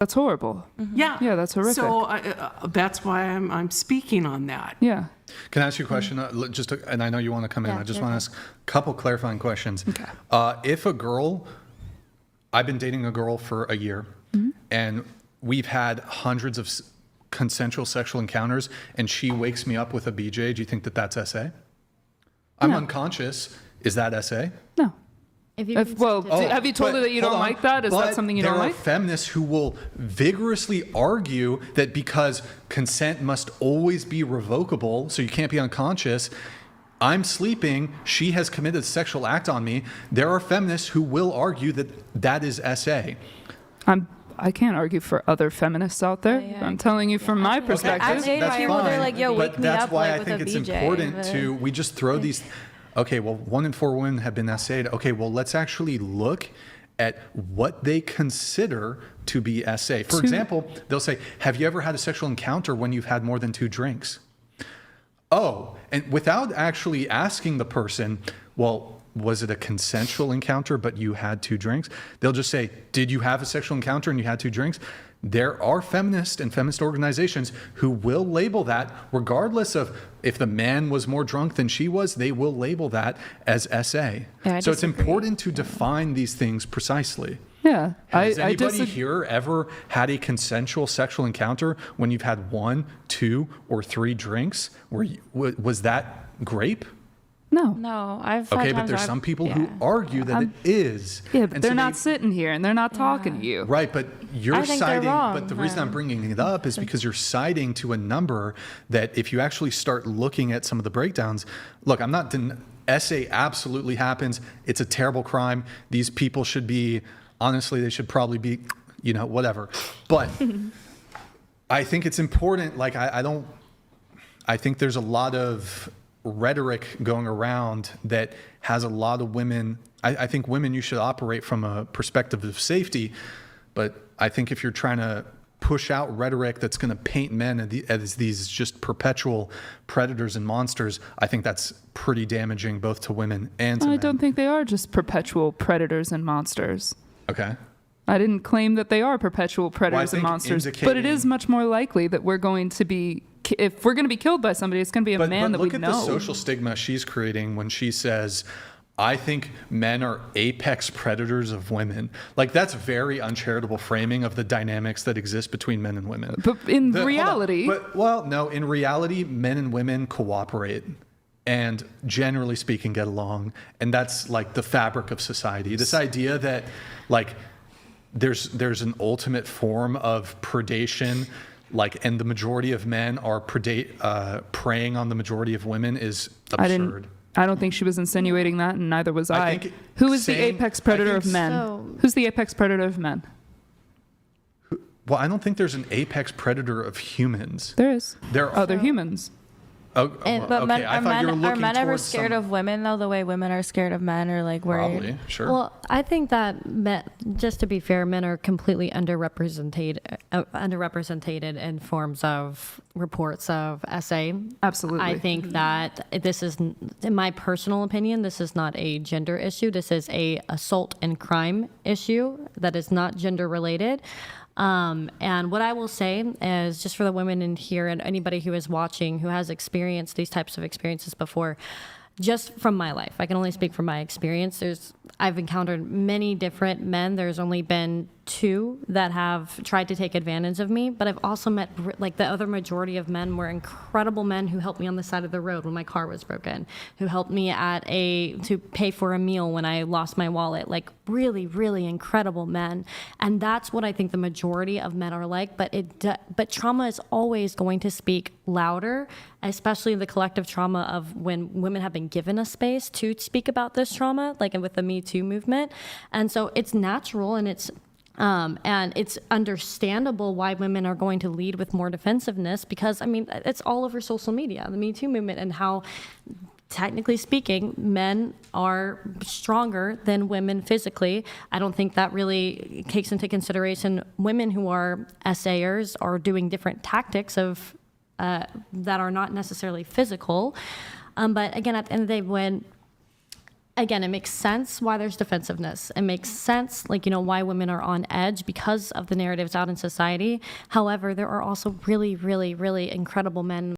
That's horrible. Mm-hmm. Yeah, that's horrific. So that's why I'm speaking on that. Yeah. Can I ask you a question? And I know you want to come in. I just want to ask a couple clarifying questions. Okay. If a girl, I've been dating a girl for a year, and we've had hundreds of consensual sexual encounters, and she wakes me up with a BJ, do you think that that's SA? I'm unconscious. Is that SA? No. If you have you told her that you don't like that? Is that something you don't like? There are feminists who will vigorously argue that because consent must always be revocable, so you can't be unconscious, I'm sleeping, she has committed a sexual act on me. There are feminists who will argue that that is SA. I can't argue for other feminists out there. Yeah. I'm telling you from my perspective. I've dated people that are like, yo, wake me that's up why like I think with it's a BJ, important to, we just throw these, okay, well, 1 in 4 women have been SA'd. Okay, well, let's actually look at what they consider to be SA. For example, they'll say, have you ever had a sexual encounter when you've had more than 2 drinks? Oh, and without actually asking the person, well, was it a consensual encounter, but you had 2 drinks? They'll just say, did you have a sexual encounter and you had 2 drinks? There are feminists and feminist organizations who will label that, regardless of if the man was more drunk than she was, they will label that as SA. Yeah, so it's important to define these things precisely. Yeah. Has anybody here ever had a consensual sexual encounter when you've had 1, 2, or 3 drinks? Was that grape? No, I've Okay, but there's some people who argue that it is. Yeah, but they're not sitting here and they're not talking to you. Right, but you're citing, wrong, but the reason I'm bringing it up is because you're citing to a number that if you actually start looking at some of the breakdowns, look, I'm not, SA absolutely happens. It's a terrible crime. These people should be, honestly, they should probably be, whatever. But I think it's important, like I think there's a lot of rhetoric going around that has a lot of women. I think women, you should operate from a perspective of safety, but I think if you're trying to push out rhetoric that's going to paint men as these just perpetual predators and monsters, I think that's pretty damaging both to women and to men. I don't think they are just perpetual predators and monsters. Okay. I didn't claim that they are perpetual predators and monsters, but it is much more likely that we're going to be, if we're going to be killed by somebody, it's going to be a man that we know. But look at the social stigma she's creating when she says, I think men are apex predators of women. Like, that's very uncharitable framing of the dynamics that exist between men and women. But in reality... in reality, men and women cooperate and generally speaking get along. And that's like the fabric of society. This idea that like there's an ultimate form of predation, like, and the majority of men are preying on the majority of women is absurd. I don't think she was insinuating that, and neither was I. Who is the apex predator of men? Who's the apex predator of men? Well, I don't think there's an apex predator of humans. There is. There are other humans. But men, are men ever scared of women, though, the way women are scared of men, or like worried? Probably, sure. Well, I think that just to be fair, men are completely underrepresented in forms of reports of SA. Absolutely. I think that this is, in my personal opinion, this is not a gender issue. This is a assault and crime issue that is not gender related. And what I will say is, just for the women in here and anybody who is watching who has experienced these types of experiences before, just from my life, I can only speak from my experience. I've encountered many different men. There's only been 2 that have tried to take advantage of me, but I've also met, like, the other majority of men were incredible men who helped me on the side of the road when my car was broken, who helped me to pay for a meal when I lost my wallet, like really, really incredible men. And that's what I think the majority of men are like, but trauma is always going to speak louder, especially the collective trauma of when women have been given a space to speak about this trauma, like with the Me Too movement. And so it's natural and it's understandable why women are going to lead with more defensiveness, because, I mean, it's all over social media, the Me Too movement, and how, technically speaking, men are stronger than women physically. I don't think that really takes into consideration women who are SAers are doing different tactics of that are not necessarily physical. But again, at the end of the day, when again, it makes sense why there's defensiveness. It makes sense, like, you know, why women are on edge because of the narratives out in society. However, there are also really, really, really incredible men